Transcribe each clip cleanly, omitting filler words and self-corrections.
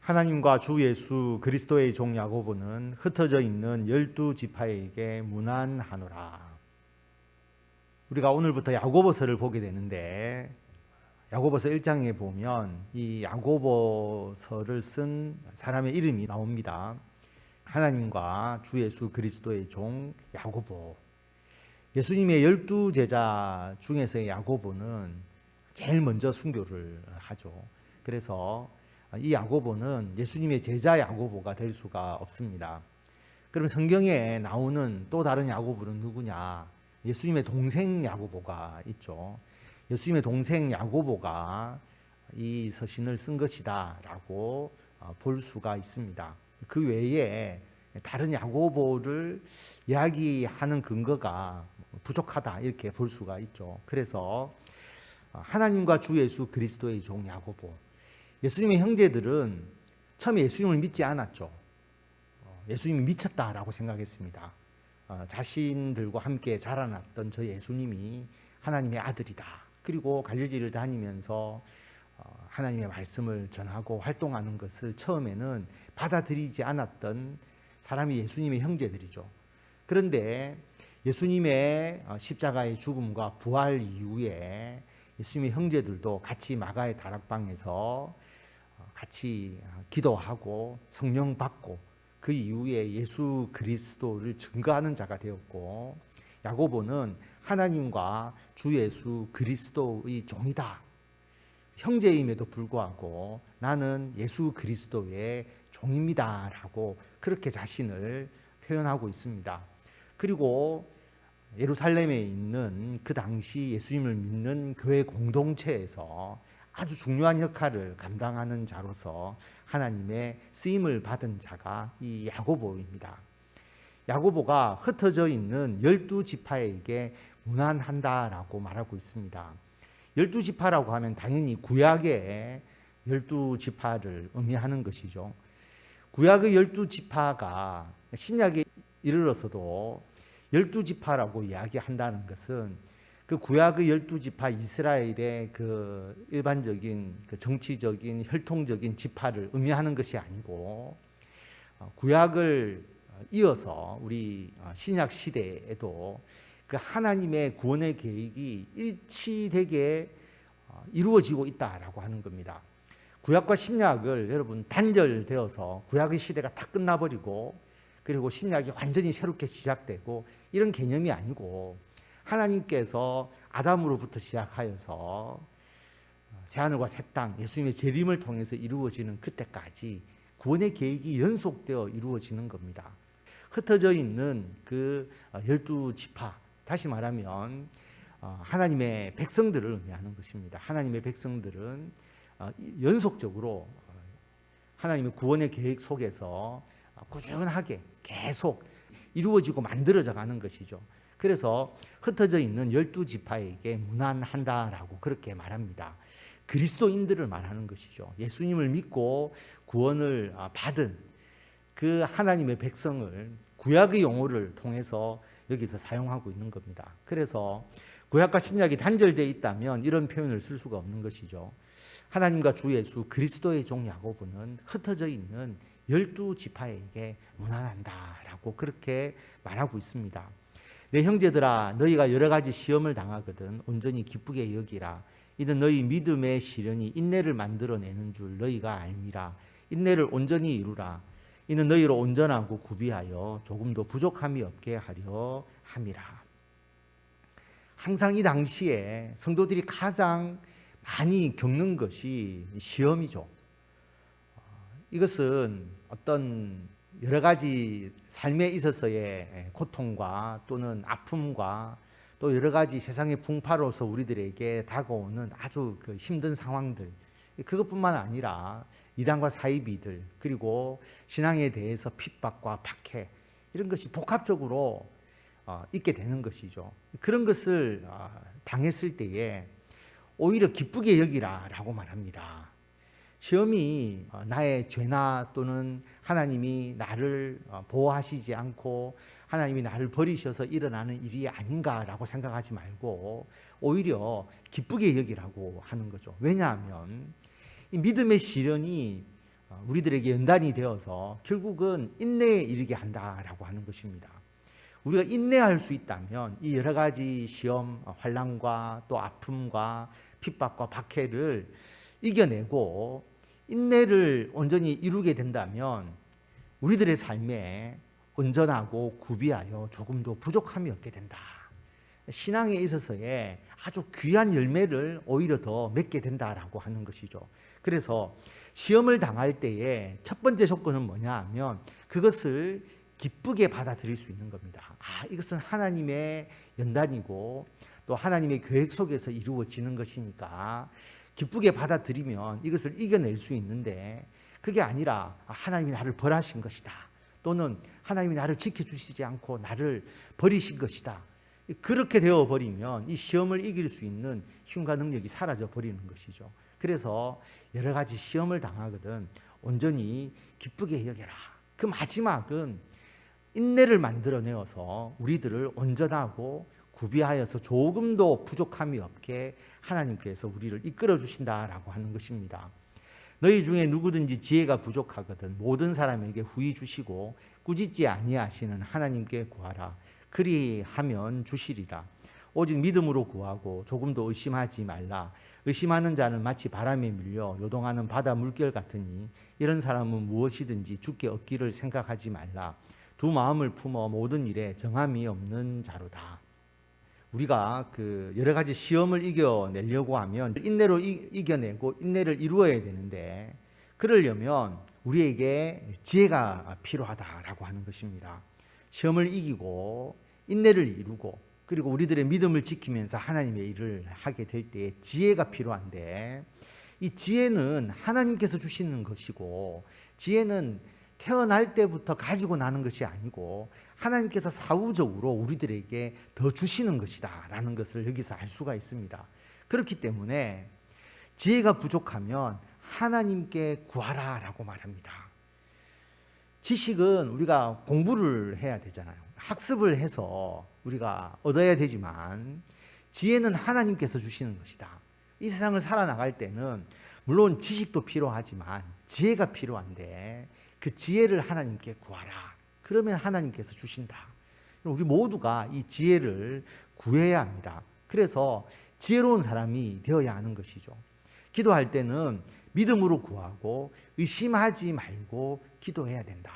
하나님과 주 예수 그리스도의 종 야고보는 흩어져 있는 12지파에게 문안하노라. 우리가 오늘부터 야고보서를 보게 되는데, 야고보서 1장에 보면 이 야고보서를 쓴 사람의 이름이 나옵니다. 하나님과 주 예수 그리스도의 종 야고보. 예수님의 12제자 중에서의 야고보는 제일 먼저 순교를 하죠. 그래서 이 야고보는 예수님의 제자 야고보가 될 수가 없습니다. 그럼 성경에 나오는 또 다른 야고보는 누구냐? 예수님의 동생 야고보가 있죠. 예수님의 동생 야고보가 이 서신을 쓴 것이다 라고 볼 수가 있습니다. 그 외에 다른 야고보를 이야기하는 근거가 부족하다 이렇게 볼 수가 있죠. 그래서 하나님과 주 예수 그리스도의 종 야고보, 예수님의 형제들은 처음에 예수님을 믿지 않았죠. 예수님이 미쳤다라고 생각했습니다. 자신들과 함께 자라났던 저 예수님이 하나님의 아들이다. 그리고 갈릴리를 다니면서 하나님의 말씀을 전하고 활동하는 것을 처음에는 받아들이지 않았던 사람이 예수님의 형제들이죠. 그런데 예수님의 십자가의 죽음과 부활 이후에 예수님의 형제들도 같이 마가의 다락방에서 같이 기도하고 성령 받고 그 이후에 예수 그리스도를 증거하는 자가 되었고, 야고보는 하나님과 주 예수 그리스도의 종이다. 형제임에도 불구하고 나는 예수 그리스도의 종입니다 라고 그렇게 자신을 표현하고 있습니다. 그리고 예루살렘에 있는 그 당시 예수님을 믿는 교회 공동체에서 아주 중요한 역할을 감당하는 자로서 하나님의 쓰임을 받은 자가 이 야고보입니다. 야고보가 흩어져 있는 12지파에게 문안한다라고 말하고 있습니다. 12지파라고 하면 당연히 구약의 12지파를 의미하는 것이죠. 구약의 12지파가 신약에 이르러서도 12지파라고 이야기한다는 것은 그 구약의 12지파 이스라엘의 그 일반적인 그 정치적인 혈통적인 지파를 의미하는 것이 아니고, 구약을 이어서 우리 신약 시대에도 그 하나님의 구원의 계획이 일치되게 이루어지고 있다라고 하는 겁니다. 구약과 신약을 여러분 단절되어서 구약의 시대가 다 끝나버리고 그리고 신약이 완전히 새롭게 시작되고 이런 개념이 아니고, 하나님께서 아담으로부터 시작하여서 새하늘과 새 땅, 예수님의 재림을 통해서 이루어지는 그때까지 구원의 계획이 연속되어 이루어지는 겁니다. 흩어져 있는 그 12지파, 다시 말하면 하나님의 백성들을 의미하는 것입니다. 하나님의 백성들은 연속적으로 하나님의 구원의 계획 속에서 꾸준하게 계속 이루어지고 만들어져 가는 것이죠. 그래서 흩어져 있는 12지파에게 문안한다라고 그렇게 말합니다. 그리스도인들을 말하는 것이죠. 예수님을 믿고 구원을 받은 그 하나님의 백성을 구약의 용어를 통해서 여기서 사용하고 있는 겁니다. 그래서 구약과 신약이 단절되어 있다면 이런 표현을 쓸 수가 없는 것이죠. 하나님과 주 예수 그리스도의 종 야고보는 흩어져 있는 12지파에게 문안한다라고 그렇게 말하고 있습니다. 내 형제들아, 너희가 여러 가지 시험을 당하거든 온전히 기쁘게 여기라. 이는 너희 믿음의 시련이 인내를 만들어내는 줄 너희가 알미라. 인내를 온전히 이루라. 이는 너희로 온전하고 구비하여 조금도 부족함이 없게 하려 함이라. 항상 이 당시에 성도들이 가장 많이 겪는 것이 시험이죠. 이것은 어떤 여러 가지 삶에 있어서의 고통과 또는 아픔과 또 여러 가지 세상의 풍파로서 우리들에게 다가오는 아주 그 힘든 상황들, 그것뿐만 아니라 이단과 사이비들, 그리고 신앙에 대해서 핍박과 박해, 이런 것이 복합적으로 있게 되는 것이죠. 그런 것을 당했을 때에 오히려 기쁘게 여기라 라고 말합니다. 시험이 나의 죄나 또는 하나님이 나를 보호하시지 않고 하나님이 나를 버리셔서 일어나는 일이 아닌가라고 생각하지 말고 오히려 기쁘게 여기라고 하는 거죠. 왜냐하면 이 믿음의 시련이 우리들에게 연단이 되어서 결국은 인내에 이르게 한다라고 하는 것입니다. 우리가 인내할 수 있다면 이 여러 가지 시험, 환난과 또 아픔과 핍박과 박해를 이겨내고 인내를 온전히 이루게 된다면 우리들의 삶에 온전하고 구비하여 조금도 부족함이 없게 된다. 신앙에 있어서의 아주 귀한 열매를 오히려 더 맺게 된다라고 하는 것이죠. 그래서 시험을 당할 때에 첫 번째 조건은 뭐냐 하면 그것을 기쁘게 받아들일 수 있는 겁니다. 이것은 하나님의 연단이고 또 하나님의 계획 속에서 이루어지는 것이니까 기쁘게 받아들이면 이것을 이겨낼 수 있는데, 그게 아니라 하나님이 나를 벌하신 것이다, 또는 하나님이 나를 지켜주시지 않고 나를 버리신 것이다, 그렇게 되어버리면 이 시험을 이길 수 있는 힘과 능력이 사라져 버리는 것이죠. 그래서 여러 가지 시험을 당하거든 온전히 기쁘게 여겨라. 그 마지막은 인내를 만들어내어서 우리들을 온전하고 구비하여서 조금도 부족함이 없게 하나님께서 우리를 이끌어 주신다라고 하는 것입니다. 너희 중에 누구든지 지혜가 부족하거든 모든 사람에게 후히 주시고 꾸짖지 아니하시는 하나님께 구하라. 그리하면 주시리라. 오직 믿음으로 구하고 조금도 의심하지 말라. 의심하는 자는 마치 바람에 밀려 요동하는 바다 물결 같으니 이런 사람은 무엇이든지 주께 얻기를 생각하지 말라. 두 마음을 품어 모든 일에 정함이 없는 자로다. 우리가 여러 가지 시험을 이겨내려고 하면 인내로 이겨내고 인내를 이루어야 되는데, 그러려면 우리에게 지혜가 필요하다라고 하는 것입니다. 시험을 이기고 인내를 이루고 그리고 우리들의 믿음을 지키면서 하나님의 일을 하게 될 때 지혜가 필요한데, 이 지혜는 하나님께서 주시는 것이고 지혜는 태어날 때부터 가지고 나는 것이 아니고 하나님께서 사후적으로 우리들에게 더 주시는 것이다 라는 것을 여기서 알 수가 있습니다. 그렇기 때문에 지혜가 부족하면 하나님께 구하라 라고 말합니다. 지식은 우리가 공부를 해야 되잖아요. 학습을 해서 우리가 얻어야 되지만 지혜는 하나님께서 주시는 것이다. 이 세상을 살아나갈 때는 물론 지식도 필요하지만 지혜가 필요한데 그 지혜를 하나님께 구하라. 그러면 하나님께서 주신다. 우리 모두가 이 지혜를 구해야 합니다. 그래서 지혜로운 사람이 되어야 하는 것이죠. 기도할 때는 믿음으로 구하고 의심하지 말고 기도해야 된다.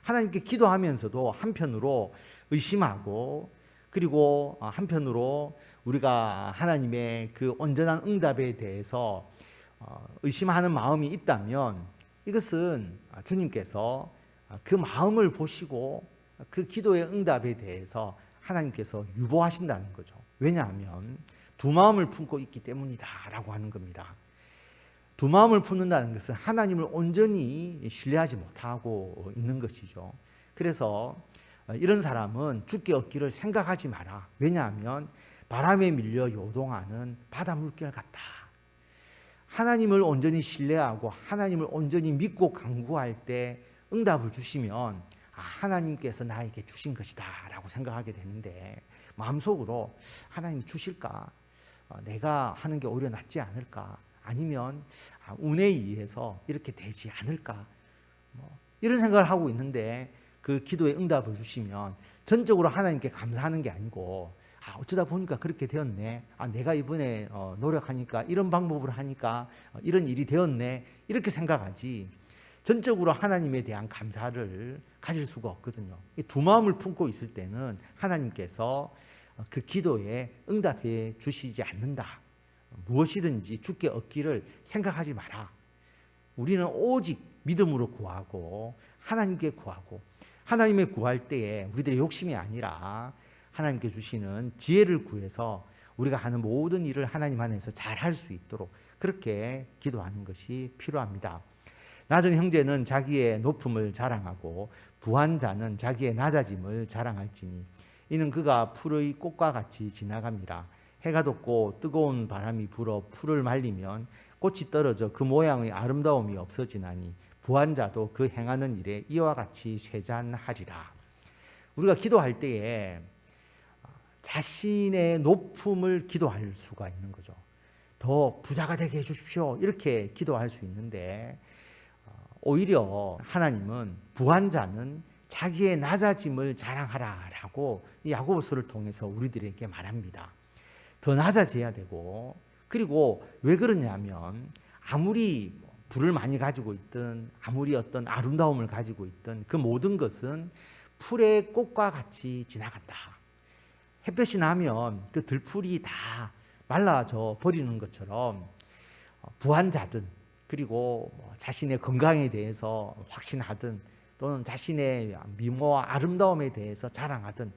하나님께 기도하면서도 한편으로 의심하고 그리고 한편으로 우리가 하나님의 그 온전한 응답에 대해서 의심하는 마음이 있다면 이것은 주님께서 그 마음을 보시고 그 기도의 응답에 대해서 하나님께서 유보하신다는 거죠. 왜냐하면 두 마음을 품고 있기 때문이다 라고 하는 겁니다. 두 마음을 품는다는 것은 하나님을 온전히 신뢰하지 못하고 있는 것이죠. 그래서 이런 사람은 주께 얻기를 생각하지 마라. 왜냐하면 바람에 밀려 요동하는 바다 물결 같다. 하나님을 온전히 신뢰하고 하나님을 온전히 믿고 간구할 때 응답을 주시면 하나님께서 나에게 주신 것이다 라고 생각하게 되는데, 마음속으로 하나님이 주실까? 내가 하는 게 오히려 낫지 않을까? 아니면 운에 의해서 이렇게 되지 않을까? 이런 생각을 하고 있는데 그 기도에 응답을 주시면 전적으로 하나님께 감사하는 게 아니고 어쩌다 보니까 그렇게 되었네. 내가 이번에 노력하니까 이런 방법으로 하니까 이런 일이 되었네. 이렇게 생각하지 전적으로 하나님에 대한 감사를 가질 수가 없거든요. 이 두 마음을 품고 있을 때는 하나님께서 그 기도에 응답해 주시지 않는다. 무엇이든지 주께 얻기를 생각하지 마라. 우리는 오직 믿음으로 구하고 하나님께 구하고 하나님의 구할 때에 우리들의 욕심이 아니라 하나님께 주시는 지혜를 구해서 우리가 하는 모든 일을 하나님 안에서 잘 할 수 있도록 그렇게 기도하는 것이 필요합니다. 낮은 형제는 자기의 높음을 자랑하고 부한 자는 자기의 낮아짐을 자랑할지니 이는 그가 풀의 꽃과 같이 지나갑니다. 해가 돋고 뜨거운 바람이 불어 풀을 말리면 꽃이 떨어져 그 모양의 아름다움이 없어지나니 부한 자도 그 행하는 일에 이와 같이 쇠잔하리라. 우리가 기도할 때에 자신의 높음을 기도할 수가 있는 거죠. 더 부자가 되게 해주십시오. 이렇게 기도할 수 있는데 오히려 하나님은 부한 자는 자기의 낮아짐을 자랑하라라고 이 야고보서를 통해서 우리들에게 말합니다. 더 낮아져야 되고, 그리고 왜 그러냐면 아무리 부를 많이 가지고 있든 아무리 어떤 아름다움을 가지고 있든 그 모든 것은 풀의 꽃과 같이 지나간다. 햇볕이 나면 그 들풀이 다 말라져 버리는 것처럼 부한 자든, 그리고 자신의 건강에 대해서 확신하든, 또는 자신의 미모와 아름다움에 대해서 자랑하든,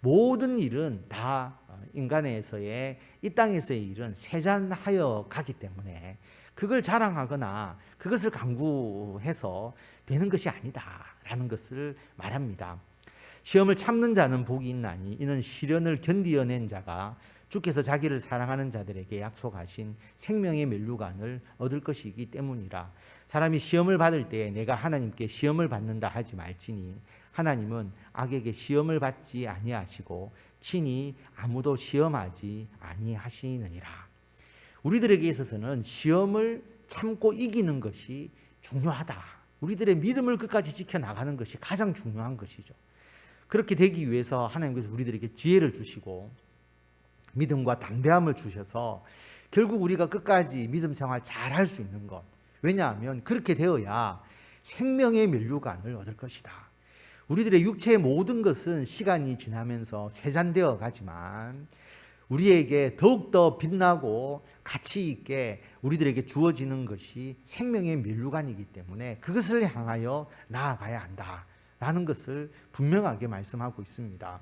모든 일은 다 인간에서의, 이 땅에서의 일은 쇠잔하여 가기 때문에 그걸 자랑하거나 그것을 강구해서 되는 것이 아니다라는 것을 말합니다. 시험을 참는 자는 복이 있나니 이는 시련을 견디어낸 자가 주께서 자기를 사랑하는 자들에게 약속하신 생명의 면류관을 얻을 것이기 때문이라. 사람이 시험을 받을 때 내가 하나님께 시험을 받는다 하지 말지니 하나님은 악에게 시험을 받지 아니하시고 친히 아무도 시험하지 아니하시느니라. 우리들에게 있어서는 시험을 참고 이기는 것이 중요하다. 우리들의 믿음을 끝까지 지켜나가는 것이 가장 중요한 것이죠. 그렇게 되기 위해서 하나님께서 우리들에게 지혜를 주시고 믿음과 담대함을 주셔서 결국 우리가 끝까지 믿음 생활 잘 할 수 있는 것. 왜냐하면 그렇게 되어야 생명의 면류관을 얻을 것이다. 우리들의 육체의 모든 것은 시간이 지나면서 쇠잔되어 가지만 우리에게 더욱더 빛나고 가치 있게 우리들에게 주어지는 것이 생명의 면류관이기 때문에 그것을 향하여 나아가야 한다라는 것을 분명하게 말씀하고 있습니다.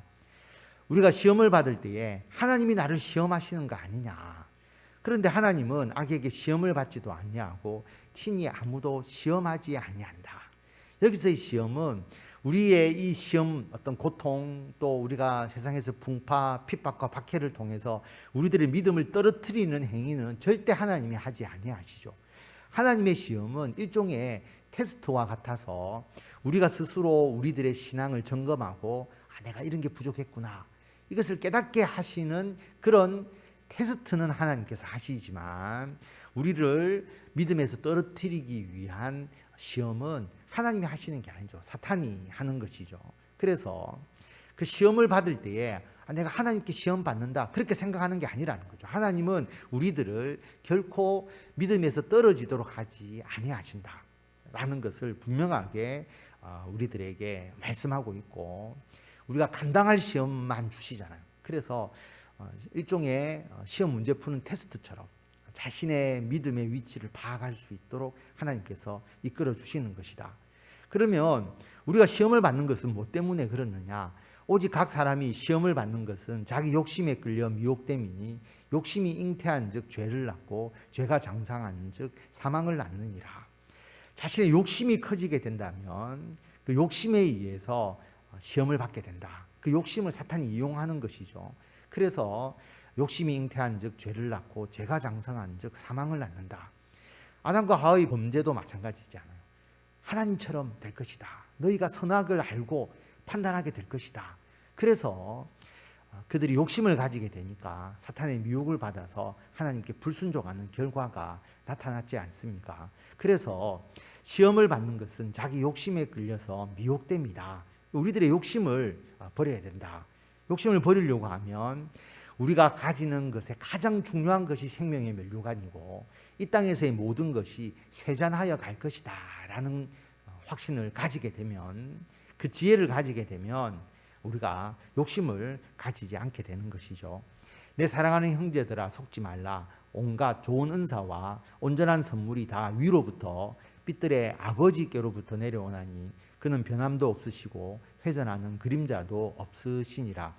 우리가 시험을 받을 때에 하나님이 나를 시험하시는 거 아니냐. 그런데 하나님은 악에게 시험을 받지도 아니하고 친히 아무도 시험하지 아니한다. 여기서의 시험은 우리의 이 시험, 어떤 고통, 또 우리가 세상에서 풍파, 핍박과 박해를 통해서 우리들의 믿음을 떨어뜨리는 행위는 절대 하나님이 하지 아니하시죠. 하나님의 시험은 일종의 테스트와 같아서 우리가 스스로 우리들의 신앙을 점검하고 내가 이런 게 부족했구나, 이것을 깨닫게 하시는 그런 테스트는 하나님께서 하시지만 우리를 믿음에서 떨어뜨리기 위한 시험은 하나님이 하시는 게 아니죠. 사탄이 하는 것이죠. 그래서 그 시험을 받을 때에 내가 하나님께 시험 받는다 그렇게 생각하는 게 아니라는 거죠. 하나님은 우리들을 결코 믿음에서 떨어지도록 하지 아니하신다라는 것을 분명하게 우리들에게 말씀하고 있고, 우리가 감당할 시험만 주시잖아요. 그래서 일종의 시험 문제 푸는 테스트처럼 자신의 믿음의 위치를 파악할 수 있도록 하나님께서 이끌어 주시는 것이다. 그러면 우리가 시험을 받는 것은 뭐 때문에 그렇느냐? 오직 각 사람이 시험을 받는 것은 자기 욕심에 끌려 미혹됨이니 욕심이 잉태한 즉 죄를 낳고 죄가 장상한 즉 사망을 낳느니라. 자신의 욕심이 커지게 된다면 그 욕심에 의해서 시험을 받게 된다. 그 욕심을 사탄이 이용하는 것이죠. 그래서 욕심이 잉태한 즉 죄를 낳고 죄가 장성한 즉 사망을 낳는다. 아담과 하와의 범죄도 마찬가지잖아요. 하나님처럼 될 것이다. 너희가 선악을 알고 판단하게 될 것이다. 그래서 그들이 욕심을 가지게 되니까 사탄의 미혹을 받아서 하나님께 불순종하는 결과가 나타났지 않습니까? 그래서 시험을 받는 것은 자기 욕심에 끌려서 미혹됩니다. 우리들의 욕심을 버려야 된다. 욕심을 버리려고 하면 우리가 가지는 것에 가장 중요한 것이 생명의 면류관이고 이 땅에서의 모든 것이 쇠잔하여 갈 것이다 라는 확신을 가지게 되면, 그 지혜를 가지게 되면 우리가 욕심을 가지지 않게 되는 것이죠. 내 사랑하는 형제들아 속지 말라. 온갖 좋은 은사와 온전한 선물이 다 위로부터 빛들의 아버지께로부터 내려오나니 그는 변함도 없으시고 회전하는 그림자도 없으시니라.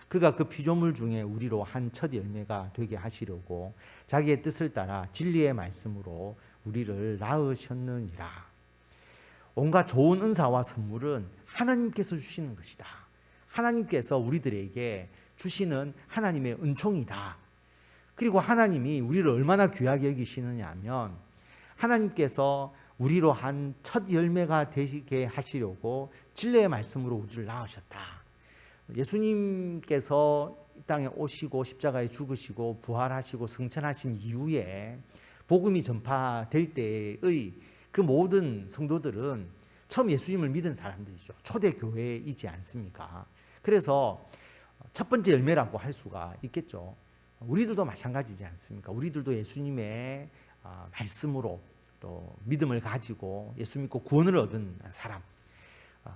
그가 그 피조물 중에 우리로 한 첫 열매가 되게 하시려고 자기의 뜻을 따라 진리의 말씀으로 우리를 낳으셨느니라. 온갖 좋은 은사와 선물은 하나님께서 주시는 것이다. 하나님께서 우리들에게 주시는 하나님의 은총이다. 그리고 하나님이 우리를 얼마나 귀하게 여기시느냐 하면 하나님께서 우리로 한 첫 열매가 되게 하시려고 진리의 말씀으로 우리를 낳으셨다. 예수님께서 이 땅에 오시고 십자가에 죽으시고 부활하시고 승천하신 이후에 복음이 전파될 때의 그 모든 성도들은 처음 예수님을 믿은 사람들이죠. 초대교회이지 않습니까? 그래서 첫 번째 열매라고 할 수가 있겠죠. 우리들도 마찬가지지 않습니까? 우리들도 예수님의 말씀으로 또 믿음을 가지고 예수 믿고 구원을 얻은 사람,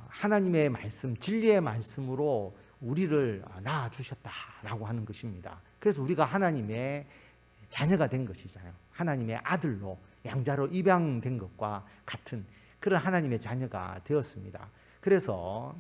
하나님의 말씀, 진리의 말씀으로 우리를 낳아주셨다라고 하는 것입니다. 그래서 우리가 하나님의 자녀가 된 것이잖아요. 하나님의 아들로 양자로 입양된 것과 같은 그런 하나님의 자녀가 되었습니다. 그래서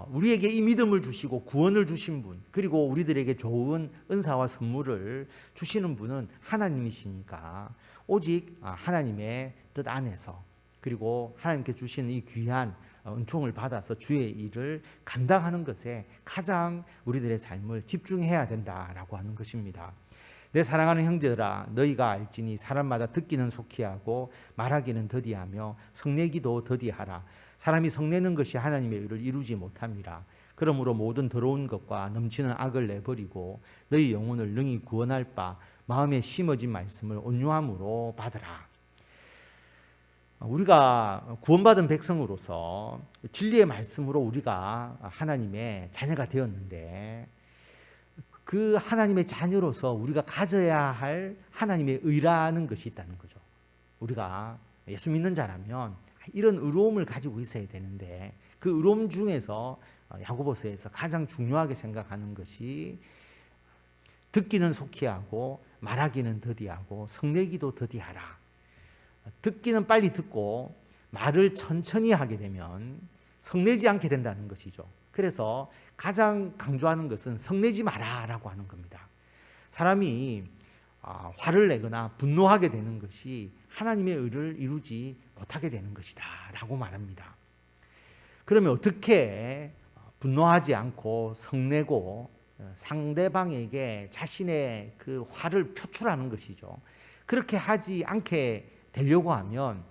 우리에게 이 믿음을 주시고 구원을 주신 분, 그리고 우리들에게 좋은 은사와 선물을 주시는 분은 하나님이시니까 오직 하나님의 뜻 안에서, 그리고 하나님께 주신 이 귀한 은총을 받아서 주의 일을 감당하는 것에 가장 우리들의 삶을 집중해야 된다라고 하는 것입니다. 내 사랑하는 형제들아, 너희가 알지니 사람마다 듣기는 속히 하고 말하기는 더디하며 성내기도 더디하라. 사람이 성내는 것이 하나님의 의를 이루지 못함이라. 그러므로 모든 더러운 것과 넘치는 악을 내버리고 너희 영혼을 능히 구원할 바 마음에 심어진 말씀을 온유함으로 받으라. 우리가 구원받은 백성으로서 진리의 말씀으로 우리가 하나님의 자녀가 되었는데, 그 하나님의 자녀로서 우리가 가져야 할 하나님의 의라는 것이 있다는 거죠. 우리가 예수 믿는 자라면 이런 의로움을 가지고 있어야 되는데, 그 의로움 중에서 야고보서에서 가장 중요하게 생각하는 것이 듣기는 속히 하고 말하기는 더디하고 성내기도 더디하라. 듣기는 빨리 듣고 말을 천천히 하게 되면 성내지 않게 된다는 것이죠. 그래서 가장 강조하는 것은 성내지 마라라고 하는 겁니다. 사람이 화를 내거나 분노하게 되는 것이 하나님의 의를 이루지 못하게 되는 것이다 라고 말합니다. 그러면 어떻게 분노하지 않고 성내고 상대방에게 자신의 그 화를 표출하는 것이죠. 그렇게 하지 않게 되려고 하면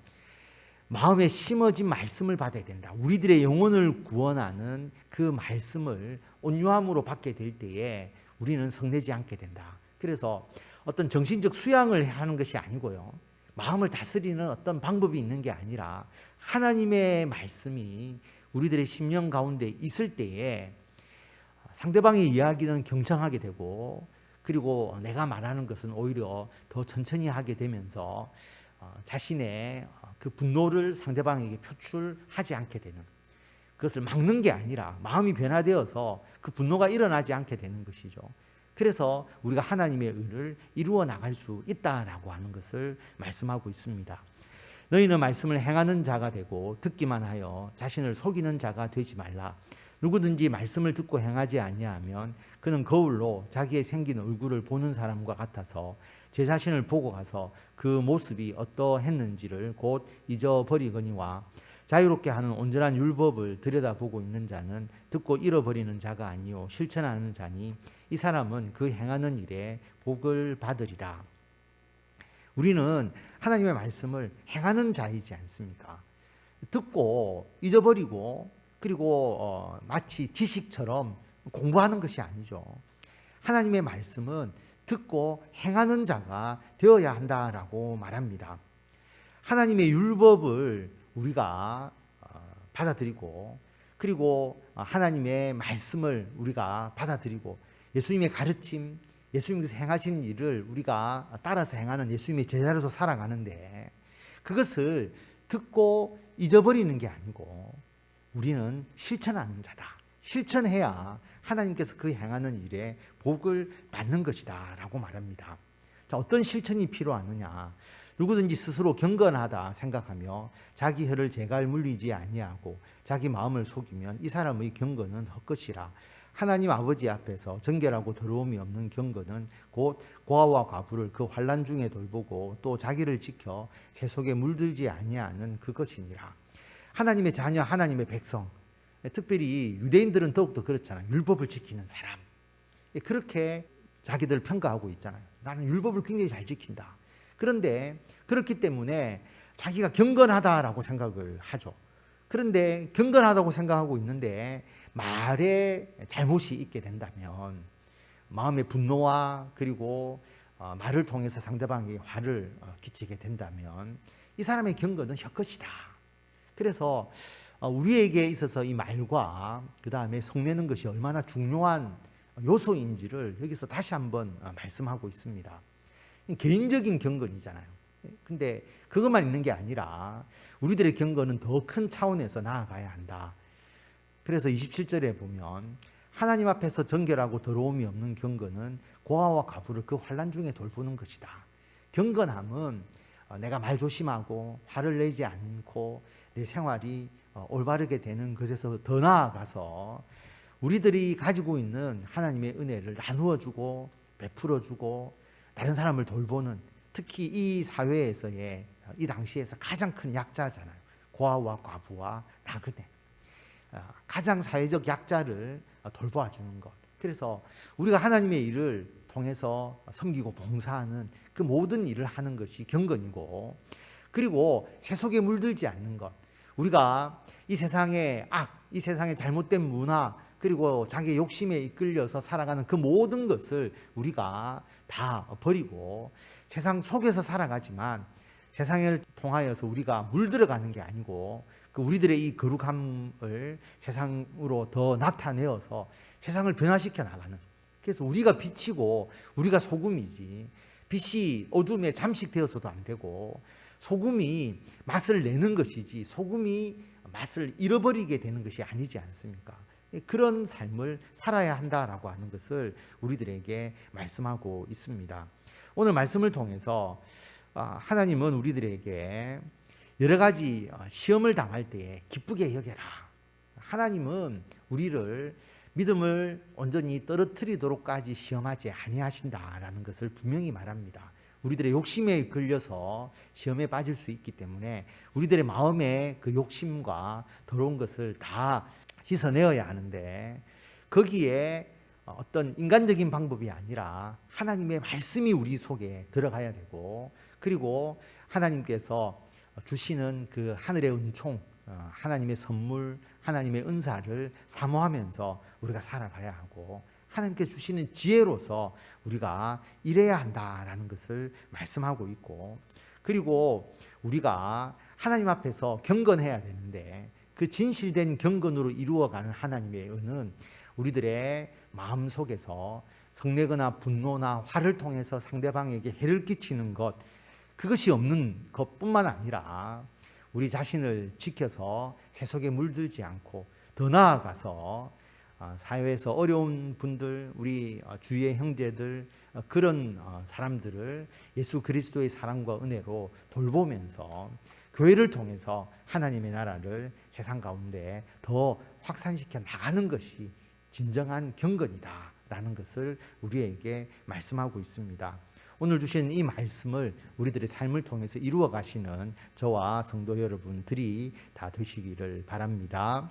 마음에 심어진 말씀을 받아야 된다. 우리들의 영혼을 구원하는 그 말씀을 온유함으로 받게 될 때에 우리는 성내지 않게 된다. 그래서 어떤 정신적 수양을 하는 것이 아니고요, 마음을 다스리는 어떤 방법이 있는 게 아니라 하나님의 말씀이 우리들의 심령 가운데 있을 때에 상대방의 이야기는 경청하게 되고, 그리고 내가 말하는 것은 오히려 더 천천히 하게 되면서 자신의 그 분노를 상대방에게 표출하지 않게 되는, 그것을 막는 게 아니라 마음이 변화되어서 그 분노가 일어나지 않게 되는 것이죠. 그래서 우리가 하나님의 의를 이루어 나갈 수 있다라고 하는 것을 말씀하고 있습니다. 너희는 말씀을 행하는 자가 되고 듣기만 하여 자신을 속이는 자가 되지 말라. 누구든지 말씀을 듣고 행하지 아니하면 그는 거울로 자기의 생긴 얼굴을 보는 사람과 같아서 제 자신을 보고 가서 그 모습이 어떠했는지를 곧 잊어버리거니와, 자유롭게 하는 온전한 율법을 들여다보고 있는 자는 듣고 잃어버리는 자가 아니요 실천하는 자니 이 사람은 그 행하는 일에 복을 받으리라. 우리는 하나님의 말씀을 행하는 자이지 않습니까? 듣고 잊어버리고 그리고 마치 지식처럼 공부하는 것이 아니죠. 하나님의 말씀은 듣고 행하는 자가 되어야 한다라고 말합니다. 하나님의 율법을 우리가 받아들이고, 그리고 하나님의 말씀을 우리가 받아들이고, 예수님의 가르침, 예수님께서 행하신 일을 우리가 따라서 행하는 예수님의 제자로서 살아가는데, 그것을 듣고 잊어버리는 게 아니고 우리는 실천하는 자다. 실천해야 하나님께서 그 행하는 일에 복을 받는 것이다 라고 말합니다. 자, 어떤 실천이 필요하느냐? 누구든지 스스로 경건하다 생각하며 자기 혀를 제갈 물리지 아니하고 자기 마음을 속이면 이 사람의 경건은 헛것이라. 하나님 아버지 앞에서 정결하고 더러움이 없는 경건은 곧 고아와 과부를 그 환난 중에 돌보고 또 자기를 지켜 제 속에 물들지 아니하는 그것이니라. 하나님의 자녀, 하나님의 백성, 특별히 유대인들은 더욱더 그렇잖아요. 율법을 지키는 사람, 그렇게 자기들 평가하고 있잖아요. 나는 율법을 굉장히 잘 지킨다. 그런데 그렇기 때문에 자기가 경건하다라고 생각을 하죠. 그런데 경건하다고 생각하고 있는데 말에 잘못이 있게 된다면, 마음의 분노와 그리고 말을 통해서 상대방에게 화를 끼치게 된다면 이 사람의 경건은 혀컷이다. 그래서 우리에게 있어서 이 말과 그 다음에 성내는 것이 얼마나 중요한 요소인지를 여기서 다시 한번 말씀하고 있습니다. 개인적인 경건이잖아요. 근데 그것만 있는 게 아니라 우리들의 경건은 더 큰 차원에서 나아가야 한다. 그래서 27절에 보면 하나님 앞에서 정결하고 더러움이 없는 경건은 고아와 과부를 그 환난 중에 돌보는 것이다. 경건함은 내가 말 조심하고 화를 내지 않고 내 생활이 올바르게 되는 것에서 더 나아가서 우리들이 가지고 있는 하나님의 은혜를 나누어 주고 베풀어 주고 다른 사람을 돌보는, 특히 이 사회에서의 이 당시에서 가장 큰 약자잖아요. 고아와 과부와 나그네, 가장 사회적 약자를 돌보아 주는 것. 그래서 우리가 하나님의 일을 통해서 섬기고 봉사하는 그 모든 일을 하는 것이 경건이고, 그리고 세속에 물들지 않는 것. 우리가 이 세상의 악, 이 세상의 잘못된 문화, 그리고 자기의 욕심에 이끌려서 살아가는 그 모든 것을 우리가 다 버리고 세상 속에서 살아가지만 세상을 통하여서 우리가 물들어가는 게 아니고 그 우리들의 이 거룩함을 세상으로 더 나타내어서 세상을 변화시켜 나가는, 그래서 우리가 빛이고 우리가 소금이지, 빛이 어둠에 잠식되어서도 안 되고 소금이 맛을 내는 것이지 소금이 맛을 잃어버리게 되는 것이 아니지 않습니까? 그런 삶을 살아야 한다라고 하는 것을 우리들에게 말씀하고 있습니다. 오늘 말씀을 통해서 하나님은 우리들에게 여러 가지 시험을 당할 때에 기쁘게 여겨라. 하나님은 우리를 믿음을 온전히 떨어뜨리도록까지 시험하지 아니하신다라는 것을 분명히 말합니다. 우리들의 욕심에 걸려서 시험에 빠질 수 있기 때문에 우리들의 마음의 그 욕심과 더러운 것을 다 씻어내어야 하는데, 거기에 어떤 인간적인 방법이 아니라 하나님의 말씀이 우리 속에 들어가야 되고, 그리고 하나님께서 주시는 그 하늘의 은총, 하나님의 선물, 하나님의 은사를 사모하면서 우리가 살아가야 하고, 하나님께 주시는 지혜로서 우리가 일해야 한다라는 것을 말씀하고 있고, 그리고 우리가 하나님 앞에서 경건해야 되는데 그 진실된 경건으로 이루어가는 하나님의 은은 우리들의 마음 속에서 성내거나 분노나 화를 통해서 상대방에게 해를 끼치는 것, 그것이 없는 것뿐만 아니라 우리 자신을 지켜서 세속에 물들지 않고 더 나아가서 사회에서 어려운 분들, 우리 주위의 형제들, 그런 사람들을 예수 그리스도의 사랑과 은혜로 돌보면서 교회를 통해서 하나님의 나라를 세상 가운데 더 확산시켜 나가는 것이 진정한 경건이다라는 것을 우리에게 말씀하고 있습니다. 오늘 주신 이 말씀을 우리들의 삶을 통해서 이루어 가시는 저와 성도 여러분들이 다 되시기를 바랍니다.